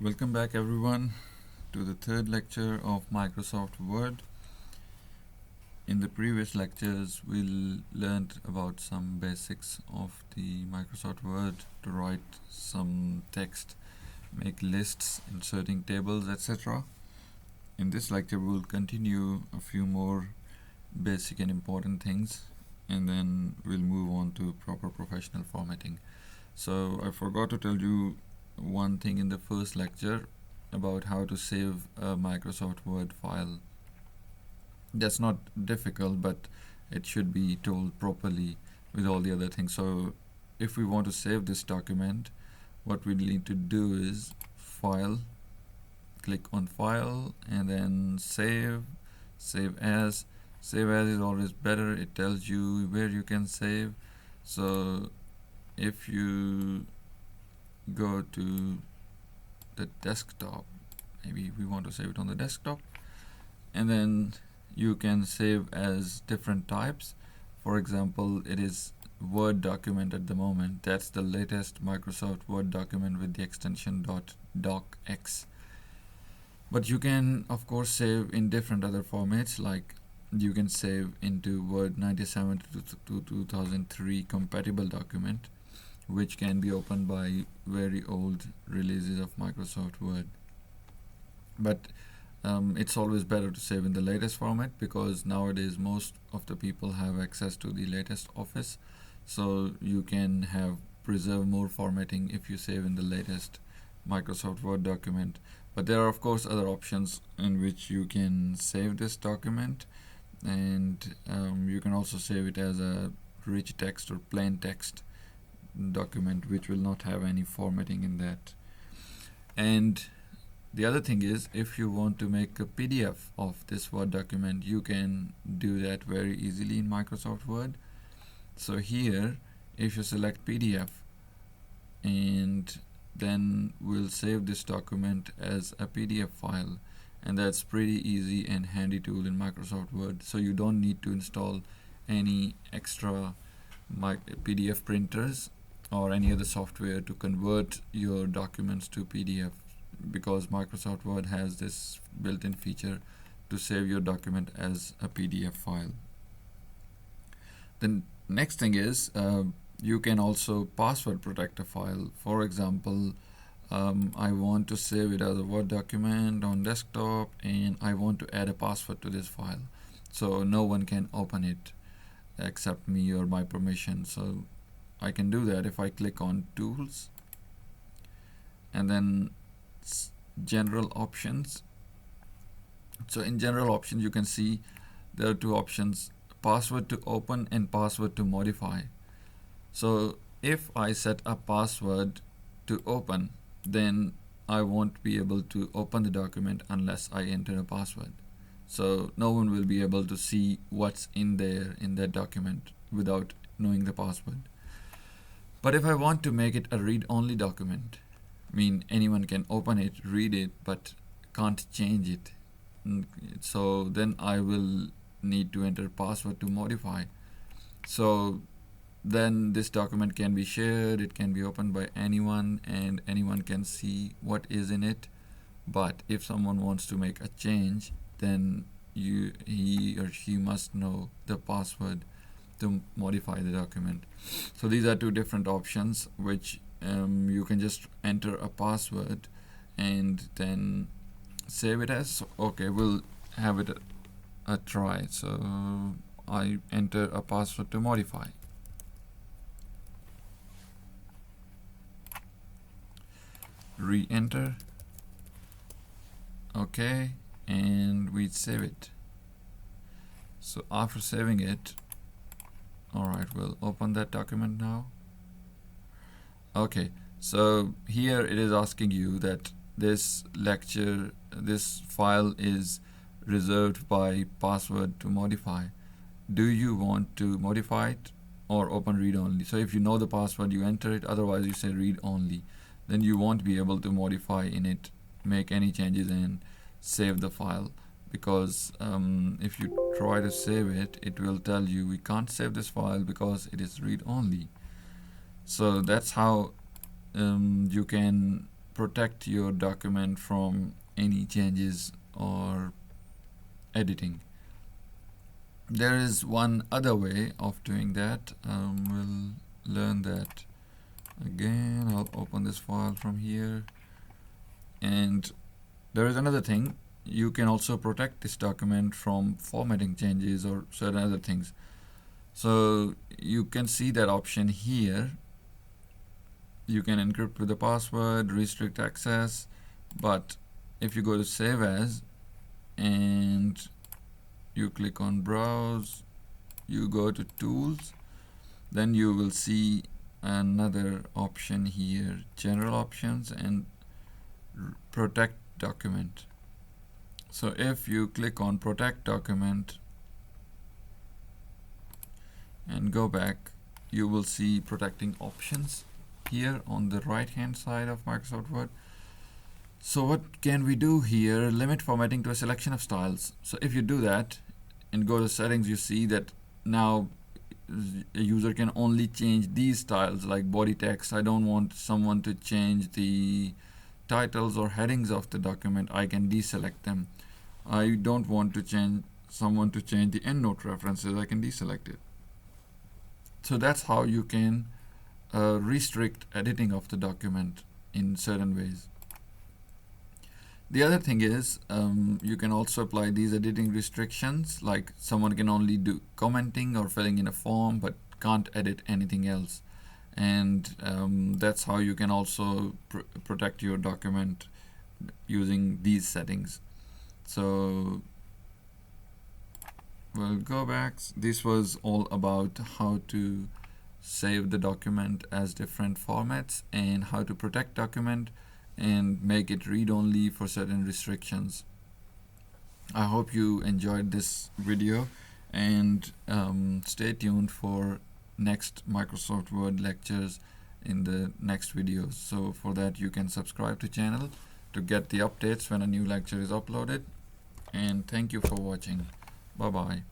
Welcome back everyone to the third lecture of Microsoft Word. In the previous lectures we learned about some basics of the Microsoft Word to write some text, make lists, inserting tables, etc. In this lecture we'll continue a few more basic and important things, and then we'll move on to proper professional formatting. So I forgot to tell you one thing in the first lecture about how to save a Microsoft Word file. That's not difficult, but it should be told properly with all the other things. So if we want to save this document, what we need to do is File, click on File, and then Save, Save As. Save As is always better. It tells you where you can save. So if you go to the desktop, maybe we want to save it on the desktop, and then you can save as different types. For example, it is Word document at the moment. That's the latest Microsoft Word document with the extension .docx. But you can of course save in different other formats, like you can save into Word 97 to 2003 compatible document, which can be opened by very old releases of Microsoft Word. But it's always better to save in the latest format, because nowadays most of the people have access to the latest Office, so you can have preserve more formatting if you save in the latest Microsoft Word document. But there are of course other options in which you can save this document, and you can also save it as a rich text or plain text document which will not have any formatting in that. And the other thing is, if you want to make a PDF of this Word document, you can do that very easily in Microsoft Word. So here, if you select PDF, and then we'll save this document as a PDF file, and that's pretty easy and handy tool in Microsoft Word. So you don't need to install any extra PDF printers or any other software to convert your documents to PDF, because Microsoft Word has this built-in feature to save your document as a PDF file. The next thing is you can also password protect a file. For example, I want to save it as a Word document on desktop, and I want to add a password to this file so no one can open it except me or my permission. So I can do that if I click on Tools and then General Options. So in General Options you can see there are two options: password to open and password to modify. So if I set a password to open, then I won't be able to open the document unless I enter a password. So no one will be able to see what's in there in that document without knowing the password. But if I want to make it a read-only document, I mean anyone can open it, read it, but can't change it, so then I will need to enter password to modify. So then this document can be shared, it can be opened by anyone, and anyone can see what is in it. But if someone wants to make a change, then he or she must know the password to modify the document. So these are two different options which you can just enter a password and then save it as. Okay, we'll have it a try. So I enter a password to modify. Re-enter. Okay, and we save it. So after saving it, alright, we'll open that document now. Okay, so here it is asking you that this lecture, this file is reserved by password to modify. Do you want to modify it or open read only? So if you know the password, you enter it, otherwise you say read only. Then you won't be able to modify in it, make any changes and save the file, because if you try to save it, it will tell you we can't save this file because it is read only. So that's how you can protect your document from any changes or editing. There is one other way of doing that. We'll learn that again. I'll open this file from here. And there is another thing. You can also protect this document from formatting changes or certain other things. So you can see that option here. You can encrypt with the password, restrict access, but if you go to Save As and you click on Browse, you go to Tools, then you will see another option here, General Options and Protect Document. So if you click on Protect Document and go back, you will see protecting options here on the right hand side of Microsoft Word. So what can we do here? Limit formatting to a selection of styles. So if you do that and go to settings, you see that now a user can only change these styles like body text. I don't want someone to change the titles or headings of the document. I can deselect them. I don't want to change someone to change the endnote references. I can deselect it. So that's how you can restrict editing of the document in certain ways. The other thing is you can also apply these editing restrictions, like someone can only do commenting or filling in a form but can't edit anything else. And that's how you can also protect your document using these settings. So we'll go back. This was all about how to save the document as different formats and how to protect document and make it read-only for certain restrictions. I hope you enjoyed this video, and stay tuned for next Microsoft Word lectures in the next videos. So for that you can subscribe to channel to get the updates when a new lecture is uploaded. And thank you for watching. Bye bye.